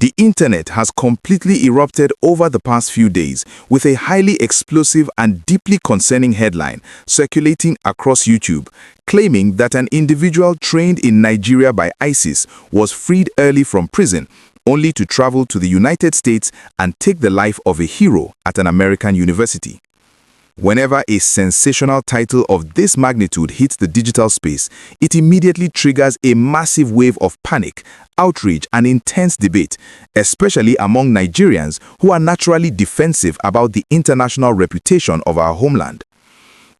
The internet has completely erupted over the past few days with a highly explosive and deeply concerning headline circulating across YouTube, claiming that an individual trained in Nigeria by ISIS was freed early from prison, only to travel to the United States and take the life of a hero at an American university. Whenever a sensational title of this magnitude hits the digital space, it immediately triggers a massive wave of panic, outrage, and intense debate, especially among Nigerians who are naturally defensive about the international reputation of our homeland.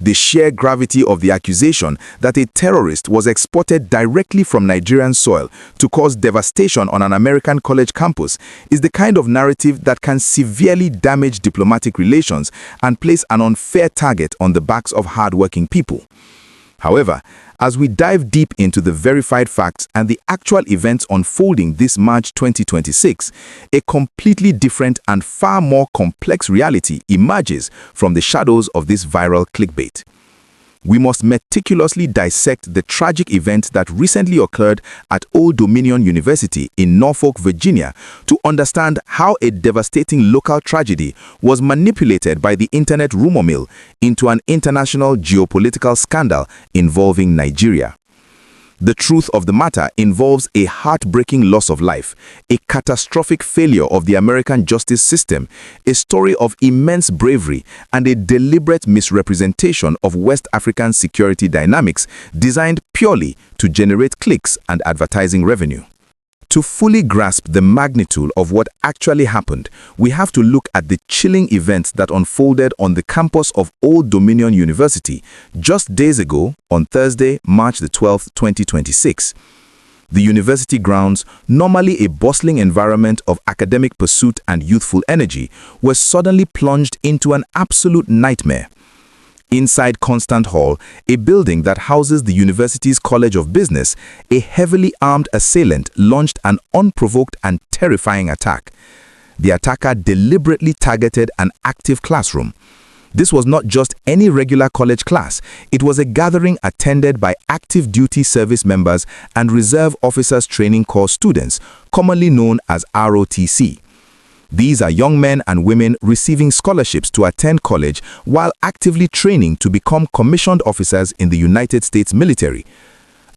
The sheer gravity of the accusation that a terrorist was exported directly from Nigerian soil to cause devastation on an American college campus is the kind of narrative that can severely damage diplomatic relations and place an unfair target on the backs of hardworking people. However, as we dive deep into the verified facts and the actual events unfolding this March 2026, a completely different and far more complex reality emerges from the shadows of this viral clickbait. We must meticulously dissect the tragic event that recently occurred at Old Dominion University in Norfolk, Virginia, to understand how a devastating local tragedy was manipulated by the internet rumor mill into an international geopolitical scandal involving Nigeria. The truth of the matter involves a heartbreaking loss of life, a catastrophic failure of the American justice system, a story of immense bravery, and a deliberate misrepresentation of West African security dynamics designed purely to generate clicks and advertising revenue. To fully grasp the magnitude of what actually happened, we have to look at the chilling events that unfolded on the campus of Old Dominion University just days ago on Thursday, March the 12th, 2026. The university grounds, normally a bustling environment of academic pursuit and youthful energy, were suddenly plunged into an absolute nightmare. Inside Constant Hall, a building that houses the university's College of Business, a heavily armed assailant launched an unprovoked and terrifying attack. The attacker deliberately targeted an active classroom. This was not just any regular college class. It was a gathering attended by active duty service members and Reserve Officers Training Corps students, commonly known as ROTC. These are young men and women receiving scholarships to attend college while actively training to become commissioned officers in the United States military.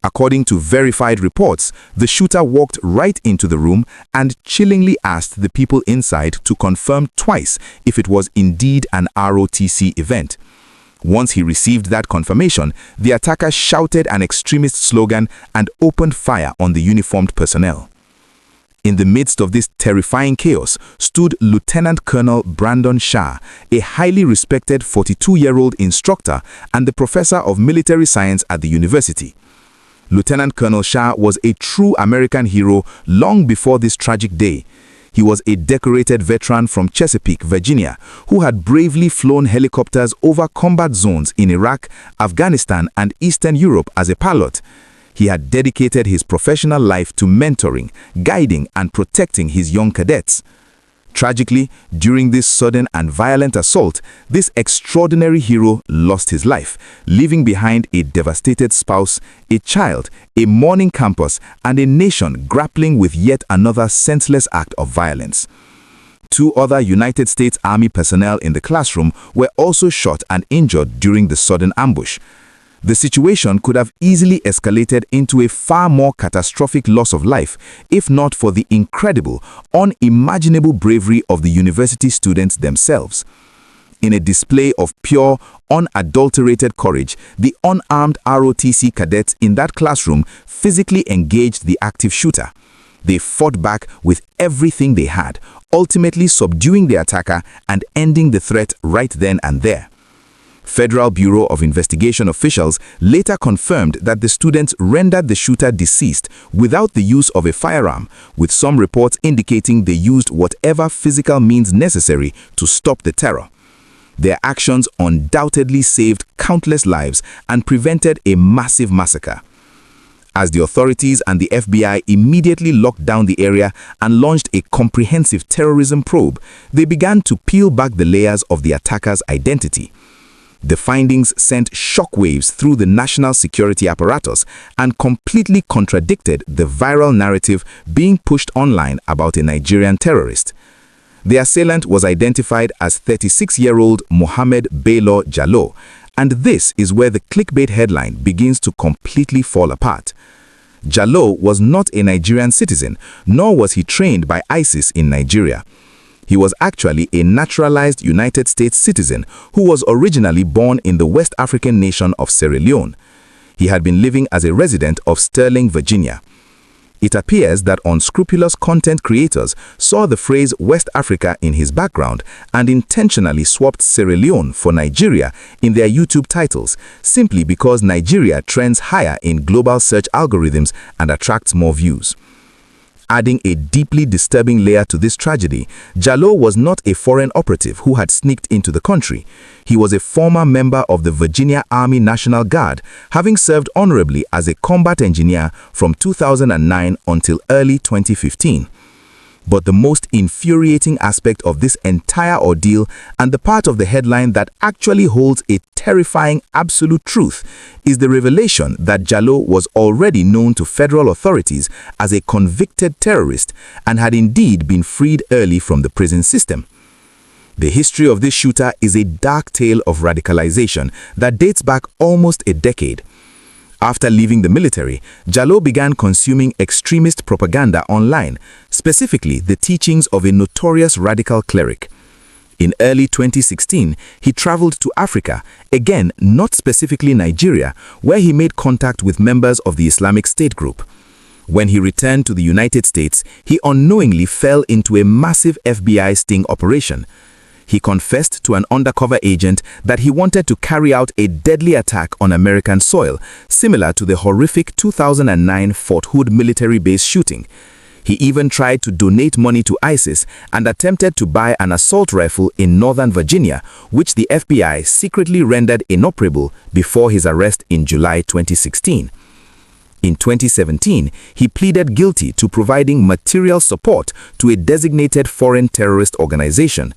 According to verified reports, the shooter walked right into the room and chillingly asked the people inside to confirm twice if it was indeed an ROTC event. Once he received that confirmation, the attacker shouted an extremist slogan and opened fire on the uniformed personnel. In the midst of this terrifying chaos stood Lieutenant Colonel Brandon Shah, a highly respected 42-year-old instructor and the professor of military science at the university. Lieutenant Colonel Shah was a true American hero long before this tragic day. He was a decorated veteran from Chesapeake, Virginia, who had bravely flown helicopters over combat zones in Iraq, Afghanistan, and Eastern Europe as a pilot. He had dedicated his professional life to mentoring, guiding, and protecting his young cadets. Tragically, during this sudden and violent assault, this extraordinary hero lost his life, leaving behind a devastated spouse, a child, a mourning campus, and a nation grappling with yet another senseless act of violence. 2 other United States Army personnel in the classroom were also shot and injured during the sudden ambush. The situation could have easily escalated into a far more catastrophic loss of life if not for the incredible, unimaginable bravery of the university students themselves. In a display of pure, unadulterated courage, the unarmed ROTC cadets in that classroom physically engaged the active shooter. They fought back with everything they had, ultimately subduing the attacker and ending the threat right then and there. Federal Bureau of Investigation officials later confirmed that the students rendered the shooter deceased without the use of a firearm, with some reports indicating they used whatever physical means necessary to stop the terror. Their actions undoubtedly saved countless lives and prevented a massive massacre. As the authorities and the FBI immediately locked down the area and launched a comprehensive terrorism probe, they began to peel back the layers of the attacker's identity. The findings sent shockwaves through the national security apparatus and completely contradicted the viral narrative being pushed online about a Nigerian terrorist. The assailant was identified as 36-year-old Mohamed Bailor Jalloh, and this is where the clickbait headline begins to completely fall apart. Jalloh was not a Nigerian citizen, nor was he trained by ISIS in Nigeria. He was actually a naturalized United States citizen who was originally born in the West African nation of Sierra Leone. He had been living as a resident of Sterling, Virginia. It appears that unscrupulous content creators saw the phrase West Africa in his background and intentionally swapped Sierra Leone for Nigeria in their YouTube titles, simply because Nigeria trends higher in global search algorithms and attracts more views. Adding a deeply disturbing layer to this tragedy, Jalloh was not a foreign operative who had sneaked into the country. He was a former member of the Virginia Army National Guard, having served honorably as a combat engineer from 2009 until early 2015. But the most infuriating aspect of this entire ordeal, and the part of the headline that actually holds a terrifying absolute truth, is the revelation that Jalloh was already known to federal authorities as a convicted terrorist and had indeed been freed early from the prison system. The history of this shooter is a dark tale of radicalization that dates back almost a decade. After leaving the military, Jalloh began consuming extremist propaganda online, specifically the teachings of a notorious radical cleric. In early 2016, he traveled to Africa, again not specifically Nigeria, where he made contact with members of the Islamic State group. When he returned to the United States, he unknowingly fell into a massive FBI sting operation. He confessed to an undercover agent that he wanted to carry out a deadly attack on American soil, similar to the horrific 2009 Fort Hood military base shooting. He even tried to donate money to ISIS and attempted to buy an assault rifle in Northern Virginia, which the FBI secretly rendered inoperable before his arrest in July 2016. In 2017, he pleaded guilty to providing material support to a designated foreign terrorist organization.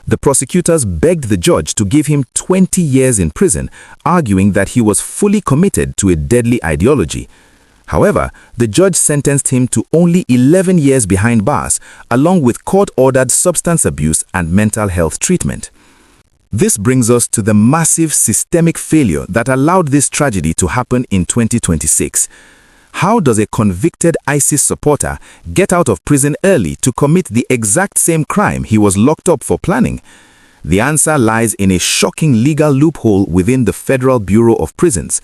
The prosecutors begged the judge to give him 20 years in prison, arguing that he was fully committed to a deadly ideology. However, the judge sentenced him to only 11 years behind bars, along with court-ordered substance abuse and mental health treatment. This brings us to the massive systemic failure that allowed this tragedy to happen in 2026. How does a convicted ISIS supporter get out of prison early to commit the exact same crime he was locked up for planning? The answer lies in a shocking legal loophole within the Federal Bureau of Prisons.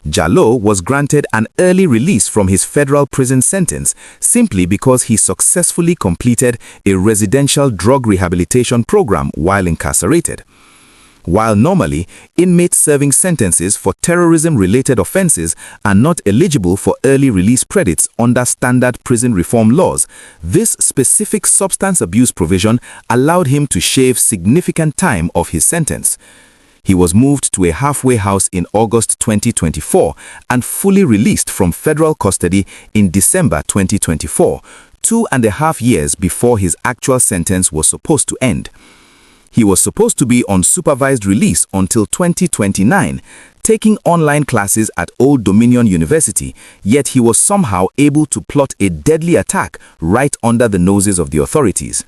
Jalloh was granted an early release from his federal prison sentence simply because he successfully completed a residential drug rehabilitation program while incarcerated. While normally, inmates serving sentences for terrorism-related offenses are not eligible for early release credits under standard prison reform laws, this specific substance abuse provision allowed him to shave significant time off his sentence. He was moved to a halfway house in August 2024 and fully released from federal custody in December 2024, 2.5 years before his actual sentence was supposed to end. He was supposed to be on supervised release until 2029, taking online classes at Old Dominion University, yet he was somehow able to plot a deadly attack right under the noses of the authorities.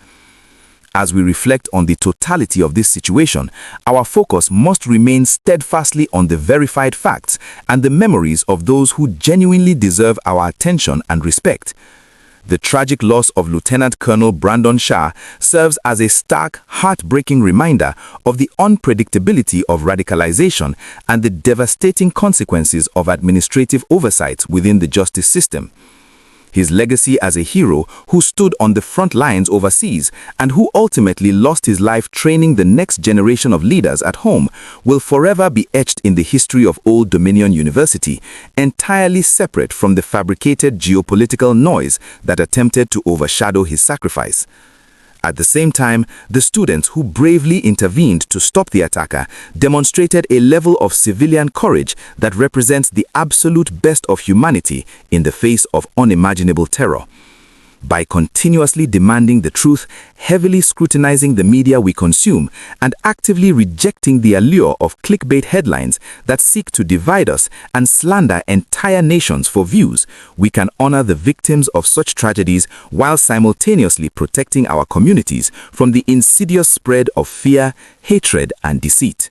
As we reflect on the totality of this situation, our focus must remain steadfastly on the verified facts and the memories of those who genuinely deserve our attention and respect. The tragic loss of Lieutenant Colonel Brandon Shah serves as a stark, heartbreaking reminder of the unpredictability of radicalization and the devastating consequences of administrative oversight within the justice system. His legacy as a hero who stood on the front lines overseas and who ultimately lost his life training the next generation of leaders at home will forever be etched in the history of Old Dominion University, entirely separate from the fabricated geopolitical noise that attempted to overshadow his sacrifice. At the same time, the students who bravely intervened to stop the attacker demonstrated a level of civilian courage that represents the absolute best of humanity in the face of unimaginable terror. By continuously demanding the truth, heavily scrutinizing the media we consume, and actively rejecting the allure of clickbait headlines that seek to divide us and slander entire nations for views, we can honor the victims of such tragedies while simultaneously protecting our communities from the insidious spread of fear, hatred, and deceit.